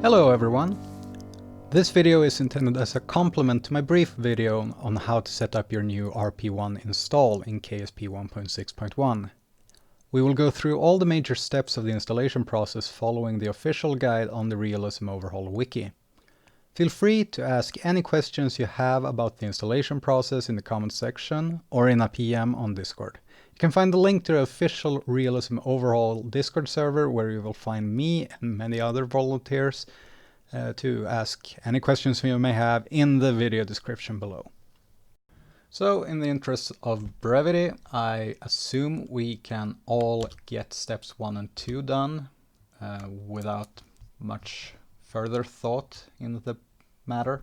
Hello everyone! This video is intended as a complement to my brief video on how to set up your new RP-1 install in KSP 1.6.1. We will go through all the major steps of the installation process following the official guide on the Realism Overhaul wiki. Feel free to ask any questions you have about the installation process in the comments section or in a PM on Discord. You can find the link to the official Realism Overhaul Discord server where you will find me and many other volunteers to ask any questions you may have in the video description below. So in the interest of brevity, I assume we can all get steps 1 and 2 done without much further thought in the matter.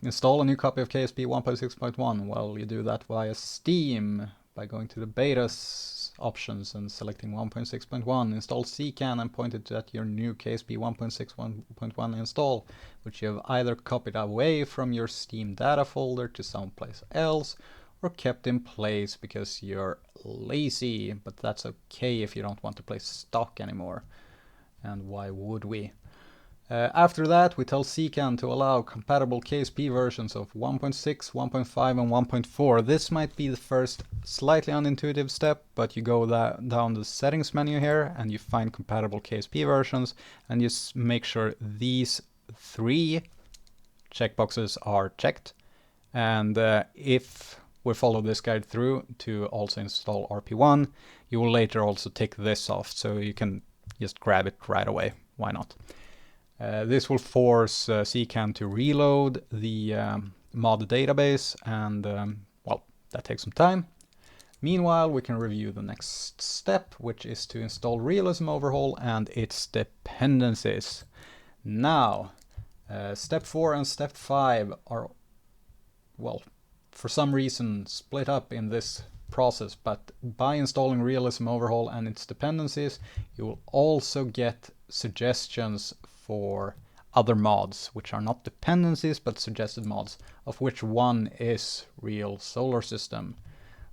Install a new copy of KSP 1.6.1. Well, you do that via Steam by going to the betas options and selecting 1.6.1. Install CCAN and point it at your new KSP 1.6.1 install, which you have either copied away from your Steam data folder to someplace else or kept in place because you're lazy, but that's okay if you don't want to play stock anymore. And why would we? After that, we tell CCAN to allow compatible KSP versions of 1.6, 1.5 and 1.4. This might be the first slightly unintuitive step, but you go down the settings menu here and you find compatible KSP versions and you make sure these 3 checkboxes are checked. And if we follow this guide through to also install RP-1, you will later also take this off, so you can just grab it right away. Why not? This will force CCAN to reload the mod database, and well, that takes some time. Meanwhile, we can review the next step, which is to install Realism Overhaul and its dependencies. Now, step 4 and step 5 are, well, for some reason split up in this process, but by installing Realism Overhaul and its dependencies, you will also get suggestions for other mods, which are not dependencies but suggested mods, of which one is Real Solar System.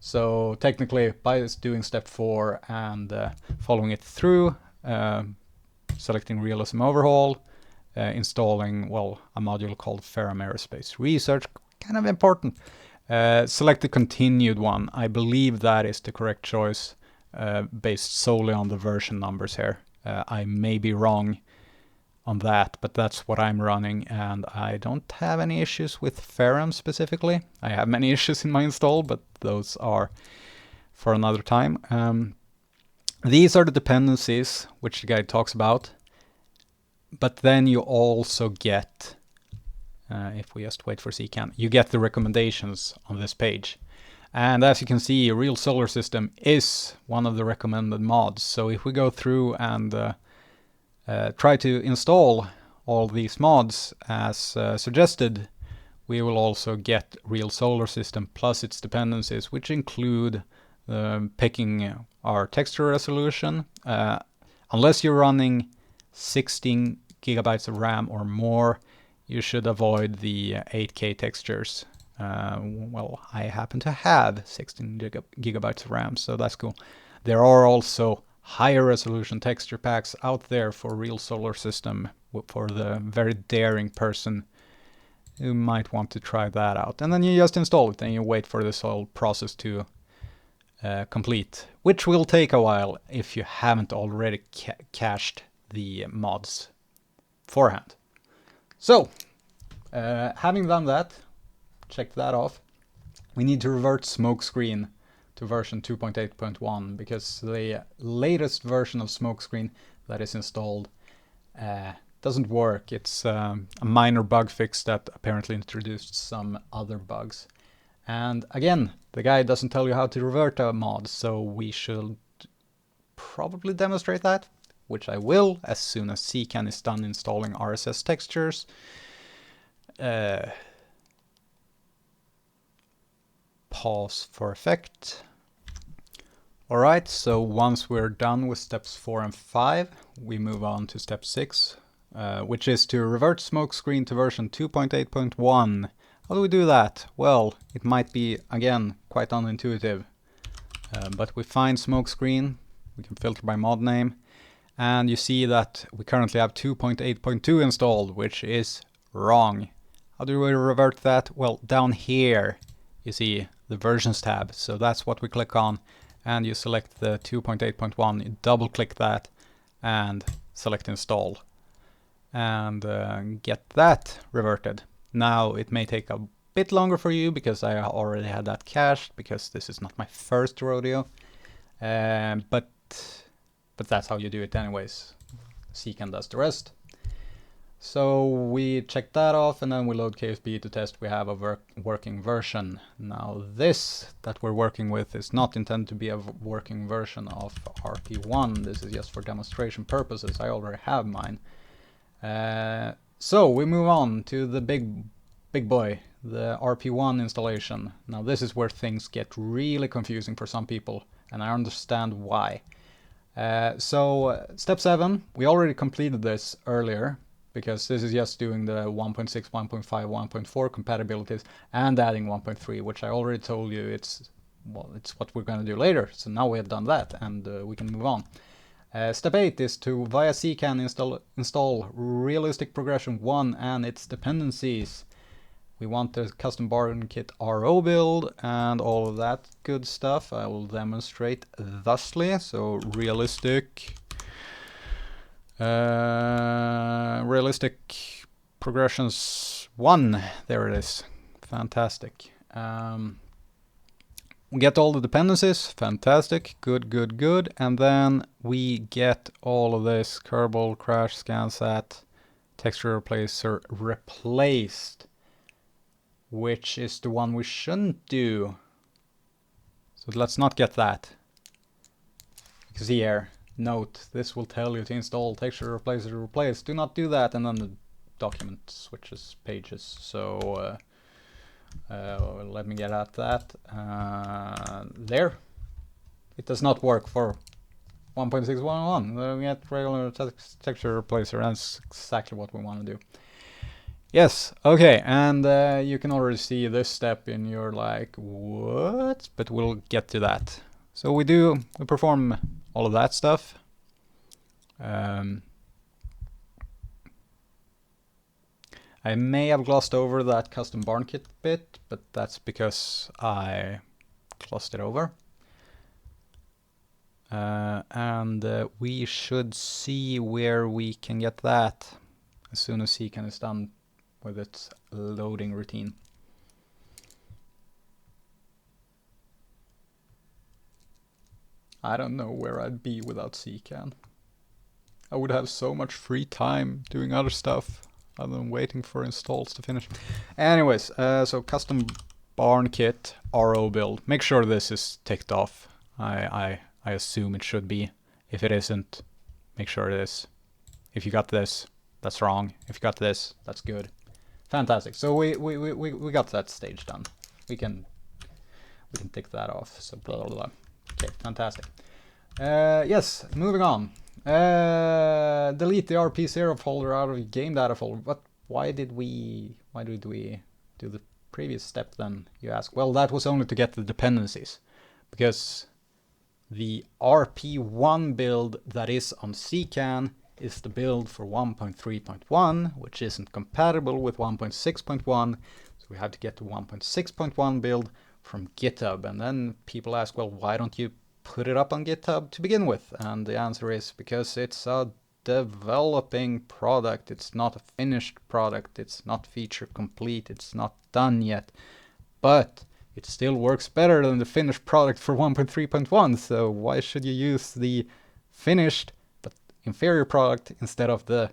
So technically, by doing step 4 and following it through, selecting Realism Overhaul, installing, well, a module called Ferrum Aerospace Research, kind of important. Select the continued one. I believe that is the correct choice based solely on the version numbers here. I may be wrong on that, but that's what I'm running, and I don't have any issues with Ferrum specifically. I have many issues in my install, but those are for another time. These are the dependencies which the guide talks about, but then you also get, if we just wait for CCAN, you get the recommendations on this page. And as you can see, Real Solar System is one of the recommended mods. So if we go through and try to install all these mods as suggested, we will also get Real Solar System plus its dependencies, which include picking our texture resolution. Unless you're running 16 gigabytes of RAM or more, you should avoid the 8K textures. Well, I happen to have 16 gigabytes of RAM, so that's cool. There are also higher resolution texture packs out there for Real Solar System for the very daring person who might want to try that out. And then you just install it and you wait for this whole process to complete, which will take a while if you haven't already cached the mods beforehand. So, having done that, check that off, we need to revert Smokescreen to version 2.8.1 because the latest version of Smokescreen that is installed doesn't work. It's a minor bug fix that apparently introduced some other bugs. And again, the guide doesn't tell you how to revert a mod, so we should probably demonstrate that, which I will as soon as CCAN is done installing RSS textures. Pause for effect. Alright, so once we're done with steps 4 and 5, we move on to step 6, which is to revert Smokescreen to version 2.8.1. How do we do that? Well, it might be, again, quite unintuitive, but we find Smokescreen, we can filter by mod name, and you see that we currently have 2.8.2 installed, which is wrong. How do we revert that? Well, down here you see the versions tab, so that's what we click on, and you select the 2.8.1, you double click that and select install, and get that reverted. Now it may take a bit longer for you because I already had that cached, because this is not my first rodeo, but that's how you do it anyways. CCAN does the rest. So we check that off, and then we load KSP to test we have a working version. Now this that we're working with is not intended to be a working version of RP-1. This is just for demonstration purposes. I already have mine. So we move on to the big boy, the RP-1 installation. Now this is where things get really confusing for some people, and I understand why. So step 7, we already completed this earlier, because this is just doing the 1.6, 1.5, 1.4 compatibilities and adding 1.3, which I already told you it's what we're going to do later. So now we have done that, and we can move on. Step 8 is to, via CCAN, install Realistic Progression 1 and its dependencies. We want the custom barn kit RO build and all of that good stuff. I will demonstrate thusly. So realistic progressions 1. There it is. Fantastic. We get all the dependencies. Fantastic. Good. And then we get all of this Kerbal, Crash, ScanSat, Texture Replacer replaced, which is the one we shouldn't do. So let's not get that. Because here, note, this will tell you to install Texture Replacer replace. Do not do that, and then the document switches pages. So let me get at that. There. It does not work for 1.6.1. We get regular Texture Replacer. That's exactly what we want to do. Yes, okay, and you can already see this step and you're like, what? But we'll get to that. So we perform all of that stuff. I may have glossed over that custom barn kit bit, but that's because I glossed it over. And we should see where we can get that as soon as CCAN is done with its loading routine. I don't know where I'd be without CCAN. I would have so much free time doing other stuff other than waiting for installs to finish. Anyways, so custom barn kit RO build. Make sure this is ticked off. I assume it should be. If it isn't, make sure it is. If you got this, that's wrong. If you got this, that's good. Fantastic. So we got that stage done. We can tick that off. So blah blah blah. Okay, fantastic. Yes, moving on. Delete the RP0 folder out of the game data folder. But why did we do the previous step then, you ask? Well, that was only to get the dependencies, because the RP1 build that is on CCAN is the build for 1.3.1, which isn't compatible with 1.6.1, so we have to get the 1.6.1 build from GitHub. And then people ask, well, why don't you put it up on GitHub to begin with? And the answer is because it's a developing product. It's not a finished product. It's not feature complete. It's not done yet. But it still works better than the finished product for 1.3.1. So why should you use the finished but inferior product instead of the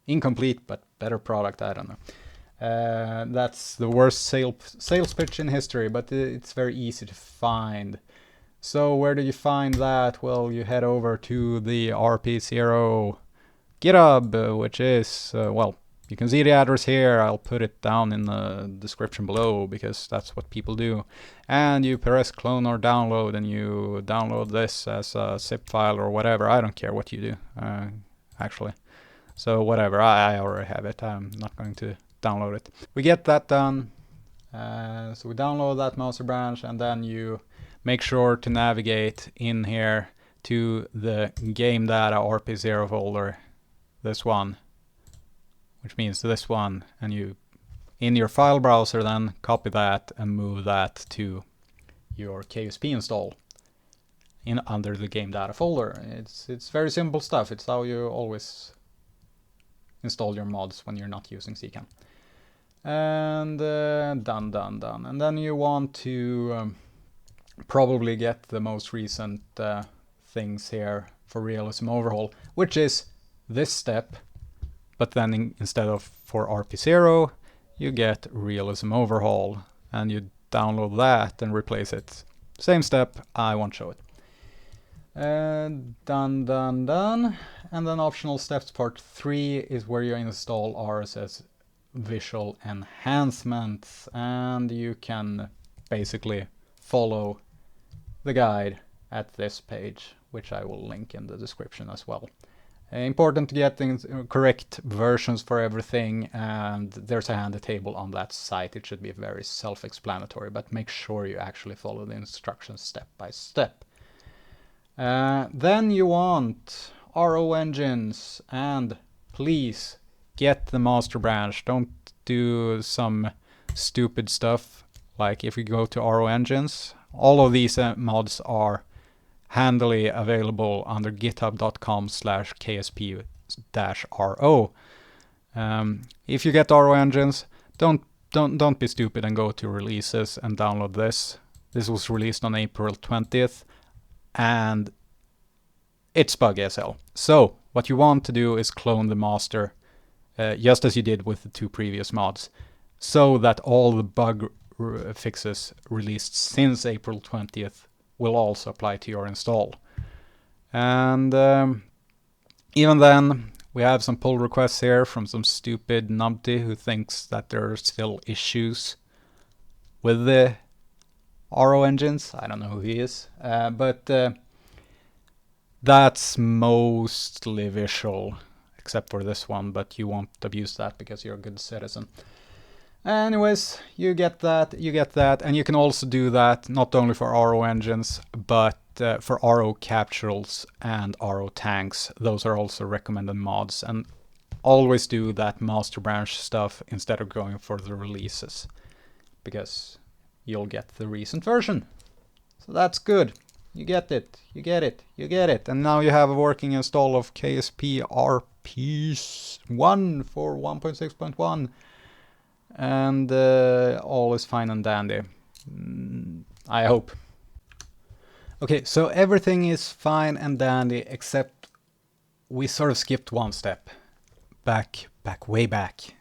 incomplete but better product? I don't know. That's the worst sales pitch in history, but it's very easy to find. So where do you find that? Well, you head over to the RP0 GitHub, which is, well, you can see the address here. I'll put it down in the description below because that's what people do. And you press clone or download, and you download this as a zip file or whatever. I don't care what you do, actually. So whatever, I already have it. I'm not going to download it. We get that done. So we download that master branch, and then you make sure to navigate in here to the game data RP0 folder, this one, which means this one, and you in your file browser then copy that and move that to your KSP install in under the game data folder. It's very simple stuff. It's how you always install your mods when you're not using CCAN. And done. And then you want to probably get the most recent things here for realism overhaul, which is this step, but then instead of for RP0, you get realism overhaul, and you download that and replace it. Same step, I won't show it. Done. And then optional steps part 3 is where you install RSS visual enhancements, and you can basically follow the guide at this page, which I will link in the description as well. Important to get things correct versions for everything, and there's a handy table on that site. It should be very self-explanatory, but make sure you actually follow the instructions step by step. Then you want RO engines, and please get the master branch. Don't do some stupid stuff like if you go to RO engines. All of these mods are handily available under github.com/ksp-ro. If you get RO engines, don't be stupid and go to releases and download this. This was released on April 20th, and it's buggy as hell. So what you want to do is clone the master, just as you did with the 2 previous mods, so that all the bug fixes released since April 20th will also apply to your install. And even then, we have some pull requests here from some stupid numpty who thinks that there are still issues with the RO engines. I don't know who he is, but that's mostly visual, except for this one, but you won't abuse that because you're a good citizen. Anyways, you get that, and you can also do that not only for RO engines, but for RO capsules and RO tanks. Those are also recommended mods, and always do that master branch stuff instead of going for the releases, because you'll get the recent version. So that's good. You get it, and now you have a working install of KSP RP-1 for 1.6.1. and all is fine and dandy, I hope. Okay, so everything is fine and dandy, except we sort of skipped one step way back.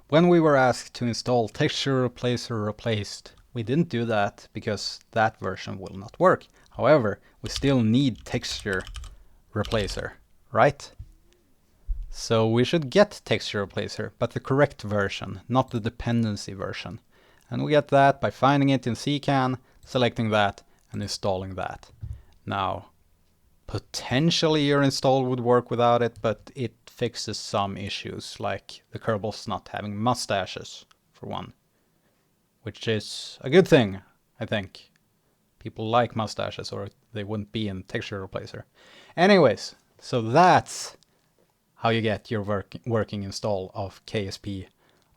When we were asked to install texture replacer replaced, we didn't do that because that version will not work. However, we still need texture replacer, right? So we should get texture replacer, but the correct version, not the dependency version. And we get that by finding it in CCAN, selecting that, and installing that. Now, potentially your install would work without it, but it fixes some issues, like the kerbals not having mustaches, for one. Which is a good thing, I think. People like mustaches, or they wouldn't be in texture replacer. Anyways, so that's how you get your working install of KSP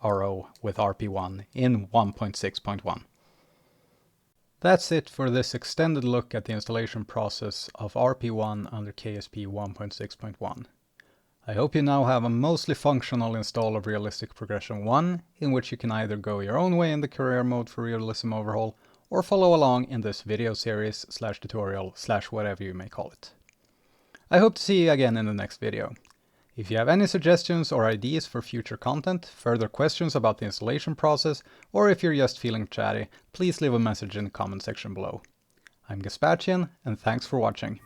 RO with RP1 in 1.6.1. That's it for this extended look at the installation process of RP1 under KSP 1.6.1. I hope you now have a mostly functional install of Realistic Progression 1, in which you can either go your own way in the career mode for realism overhaul, or follow along in this video series / tutorial / whatever you may call it. I hope to see you again in the next video. If you have any suggestions or ideas for future content, further questions about the installation process, or if you're just feeling chatty, please leave a message in the comment section below. I'm Gaspachian, and thanks for watching.